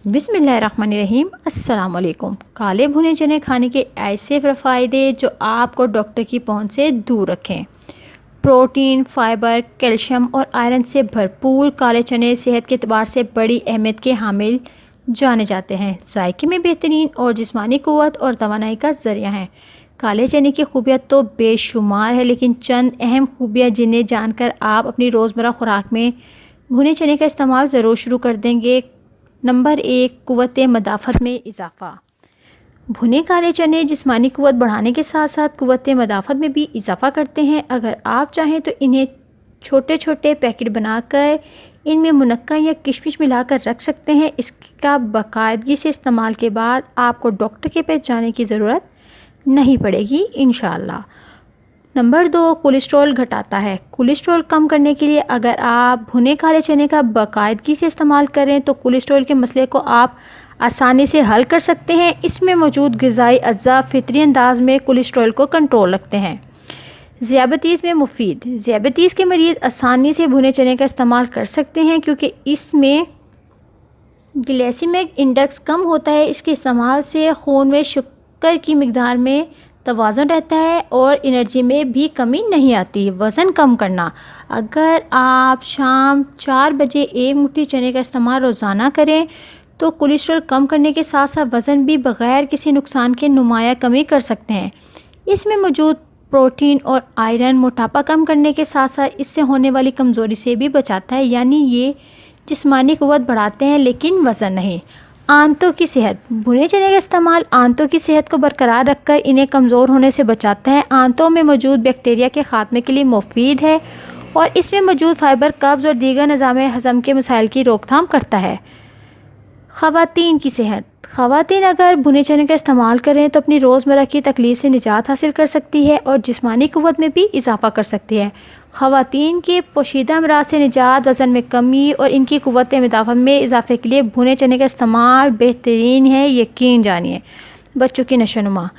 बिस्मिल्लाहिर्रहमानिर्रहीम। अस्सलाम वालेकुम। काले भुने चने खाने के ऐसे फ़ायदे जो आपको डॉक्टर की पहुंच से दूर रखें। प्रोटीन, फाइबर, कैल्शियम और आयरन से भरपूर काले चने सेहत के एतबार से बड़ी अहमियत के हामिल जाने जाते हैं। जायके में बेहतरीन और जिस्मानी क़ुव्वत और तवानाई का ज़रिया हैं। काले चने की खूबियाँ तो बेशुमार है, लेकिन चंद अहम खूबियाँ जिन्हें जानकर आप अपनी रोज़मर्रा खुराक में भुने चने का इस्तेमाल ज़रूर शुरू कर देंगे। नंबर 1, क़ुव्वत मदाफ़त में इजाफ़ा। भुने काले चने जिस्मानी क़ुव्वत बढ़ाने के साथ साथ क़ुव्वत मदाफ़त में भी इजाफ़ा करते हैं। अगर आप चाहें तो इन्हें छोटे छोटे पैकेट बनाकर इनमें मुनक्का या किशमिश मिलाकर रख सकते हैं। इसका बाकायदगी से इस्तेमाल के बाद आपको डॉक्टर के पास जाने की ज़रूरत नहीं पड़ेगी इंशाअल्लाह। नंबर 2, कोलेस्ट्रॉल घटाता है। कोलेस्ट्रॉल कम करने के लिए अगर आप भुने काले चने का बाकायदगी से इस्तेमाल करें तो कोलेस्ट्रॉल के मसले को आप आसानी से हल कर सकते हैं। इसमें मौजूद ग़िज़ाई अज्जा फ़ितरी अंदाज में कोलेस्ट्रॉल को कंट्रोल रखते हैं। ज़ियाबतीस में मुफीद। ज़ियाबतीस के मरीज़ आसानी से भुने चने का इस्तेमाल कर सकते हैं क्योंकि इसमें ग्लाइसेमिक इंडेक्स कम होता है। इसके इस्तेमाल से खून में शुगर की मिकदार में तवाज़ुन रहता है और एनर्जी में भी कमी नहीं आती। वज़न कम करना। अगर आप शाम 4 बजे एक मुट्ठी चने का इस्तेमाल रोज़ाना करें तो कोलेस्ट्रॉल कम करने के साथ साथ वज़न भी बग़ैर किसी नुकसान के नुमाया कमी कर सकते हैं। इसमें मौजूद प्रोटीन और आयरन मोटापा कम करने के साथ साथ इससे होने वाली कमज़ोरी से भी बचाता है, यानी ये जिस्मानी क़ुव्वत बढ़ाते हैं लेकिन वज़न नहीं। आंतों की सेहत। भुने चने का इस्तेमाल आंतों की सेहत को बरकरार रखकर इन्हें कमज़ोर होने से बचाता है। आंतों में मौजूद बैक्टीरिया के ख़ात्मे के लिए मुफीद है और इसमें मौजूद फाइबर कब्ज़ और दीगर निज़ाम हज़म के मसाइल की रोकथाम करता है। ख़वातीन की सेहत। ख़वातीन अगर भुने चने का इस्तेमाल करें तो अपनी रोज़मर्रा की तकलीफ़ से निजात हासिल कर सकती है और जिस्मानी क़ुव्वत में भी इजाफ़ा कर सकती है। ख़वातीन के पोशीदा अमराज से निजात, वज़न में कमी और इनकी क़ुव्वत मदाफ़त में इजाफ़े के लिए भुने चने का इस्तेमाल बेहतरीन है, यकीन जानिए। बच्चों की नशोनुमा।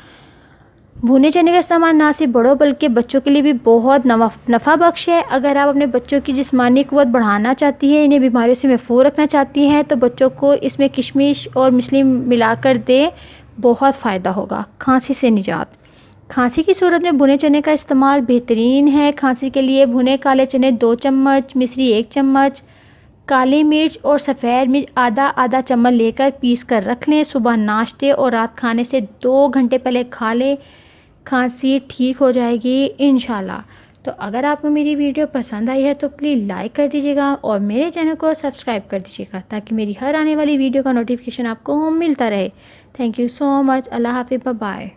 भुने चने का इस्तेमाल ना सिर्फ बड़ों बल्कि बच्चों के लिए भी बहुत नफ़ा बख्श है। अगर आप अपने बच्चों की जिस्मानी क़ुव्वत बढ़ाना चाहती हैं, इन्हें बीमारियों से महफूज रखना चाहती हैं तो बच्चों को इसमें किशमिश और मिश्री मिलाकर दें, बहुत फ़ायदा होगा। खांसी से निजात। खांसी की सूरत में भुने चने का इस्तेमाल बेहतरीन है। खांसी के लिए भुने काले चने 2 चम्मच, मिश्री 1 चम्मच, काली मिर्च और सफ़ेद मिर्च आधा आधा चम्मच लेकर पीस कर रख लें। सुबह नाश्ते और रात खाने से 2 घंटे पहले खा लें, खांसी ठीक हो जाएगी इंशाल्लाह। तो अगर आपको मेरी वीडियो पसंद आई है तो प्लीज़ लाइक कर दीजिएगा और मेरे चैनल को सब्सक्राइब कर दीजिएगा ताकि मेरी हर आने वाली वीडियो का नोटिफिकेशन आपको मिलता रहे। Thank you so much. अल्लाह हाफ़िज़, बाय बाय।